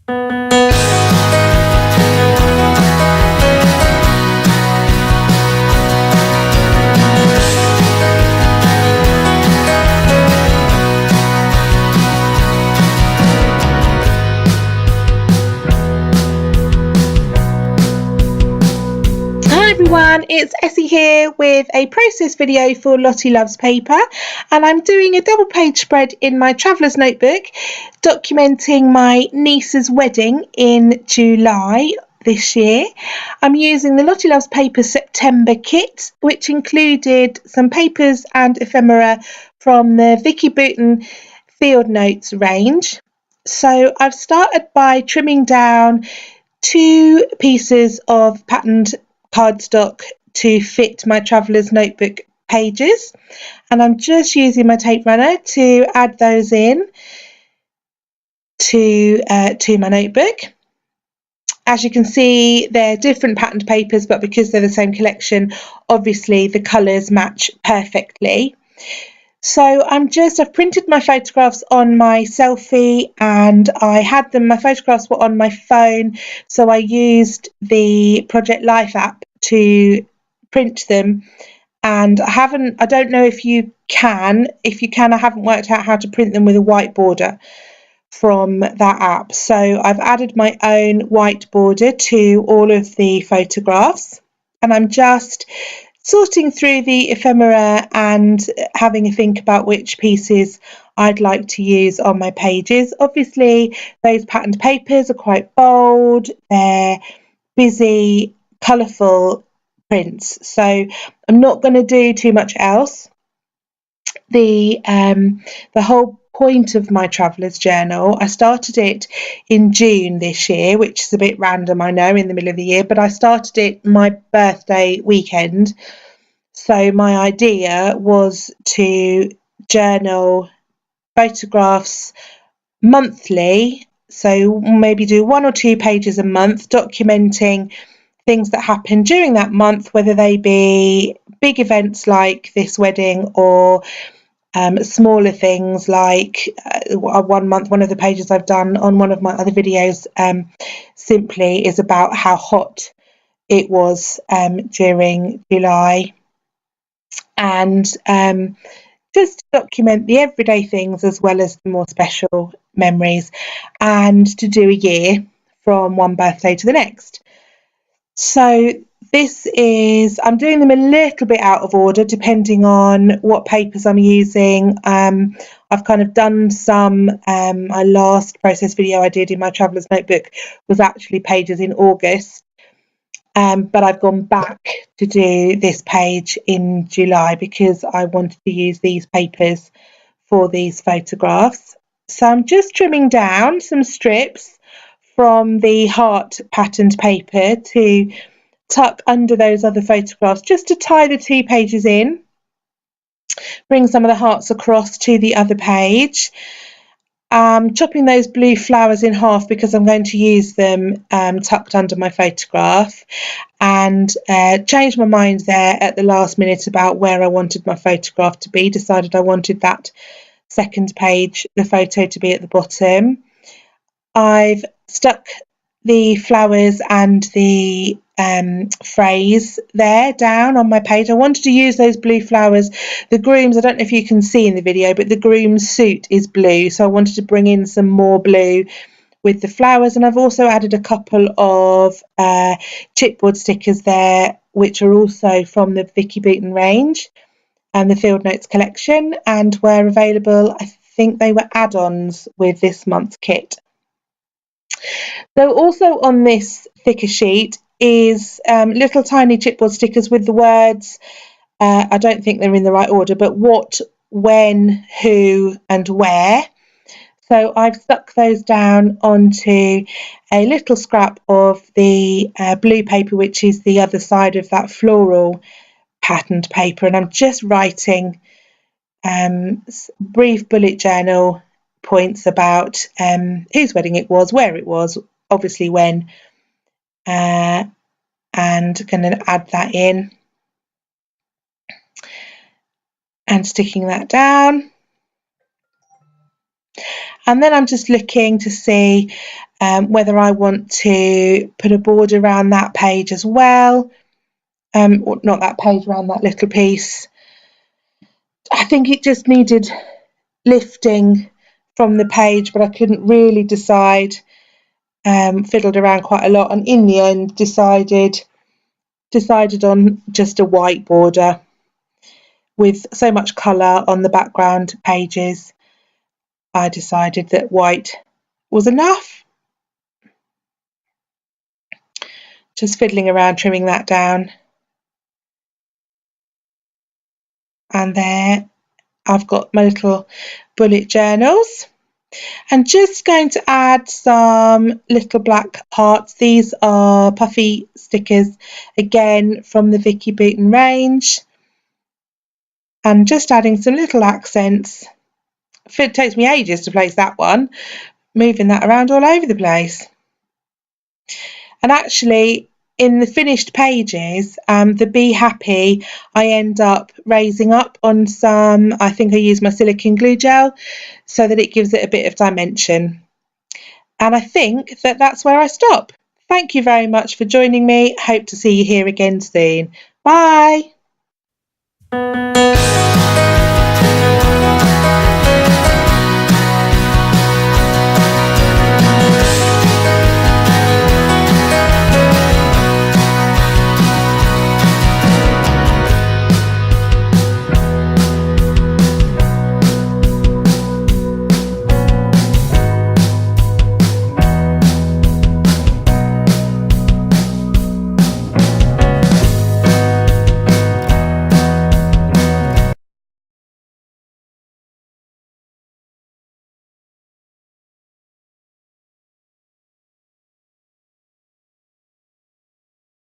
Everyone, it's Essie here with a process video for Lottie Loves Paper, and I'm doing a double page spread in my traveller's notebook documenting my niece's wedding in July this year. I'm using the Lottie Loves Paper September kit, which included some papers and ephemera from the Vicki Boutin Field Notes range. So I've started by trimming down 2 pieces of patterned cardstock to fit my traveller's notebook pages, and I'm just using my tape runner to add those in to my notebook. As you can see, they're different patterned papers, but because they're the same collection, obviously the colours match perfectly. So I've printed my photographs on my selfie, and my photographs were on my phone, so I used the Project Life app to print them, and I don't know if you can, I haven't worked out how to print them with a white border from that app. So I've added my own white border to all of the photographs, and I'm just sorting through the ephemera and having a think about which pieces I'd like to use on my pages. Obviously, those patterned papers are quite bold, they're busy, colourful prints, so I'm not going to do too much else. The whole point of my traveller's journal, I started it in June this year, which is a bit random, I know, in the middle of the year, but I started it my birthday weekend. So my idea was to journal photographs monthly, so maybe do 1 or 2 pages a month documenting things that happen during that month, whether they be big events like this wedding or smaller things like one of the pages I've done on one of my other videos simply is about how hot it was during July, and just to document the everyday things as well as the more special memories, and to do a year from one birthday to the next. So I'm doing them a little bit out of order depending on what papers I'm using. I've kind of done some, my last process video I did in my traveller's notebook was actually pages in August, but I've gone back to do this page in July because I wanted to use these papers for these photographs. So I'm just trimming down some strips from the heart patterned paper to tuck under those other photographs, just to tie the 2 pages in, bring some of the hearts across to the other page. Chopping those blue flowers in half because I'm going to use them tucked under my photograph, and changed my mind there at the last minute about where I wanted my photograph to be. Decided I wanted that second page, the photo, to be at the bottom. I've stuck the flowers and the phrase there down on my page. I wanted to use those blue flowers. The groom's, I don't know if you can see in the video, but the groom's suit is blue, so I wanted to bring in some more blue with the flowers. And I've also added a couple of chipboard stickers there, which are also from the Vicki Boutin range and the Field Notes collection, and were available, I think they were add-ons with this month's kit. So also on this thicker sheet is little tiny chipboard stickers with the words, I don't think they're in the right order, but what, when, who and where. So I've stuck those down onto a little scrap of the blue paper, which is the other side of that floral patterned paper, and I'm just writing brief bullet journal points about whose wedding it was, where it was, obviously when, and going to add that in and sticking that down. And then I'm just looking to see whether I want to put a border around that page as well, or not that page, around that little piece. I think it just needed lifting from the page, but I couldn't really decide. Fiddled around quite a lot, and in the end decided on just a white border with so much colour on the background pages. I decided that white was enough. Just fiddling around, trimming that down. And there I've got my little bullet journals. And just going to add some little black hearts. These are puffy stickers, again from the Vicki Boutin range. And just adding some little accents. It takes me ages to place that one, moving that around all over the place. And actually, in the finished pages, the Be Happy, I end up raising up on some, I think I use my silicone glue gel, so that it gives it a bit of dimension. And I think that that's where I stop. Thank you very much for joining me. Hope to see you here again soon. Bye.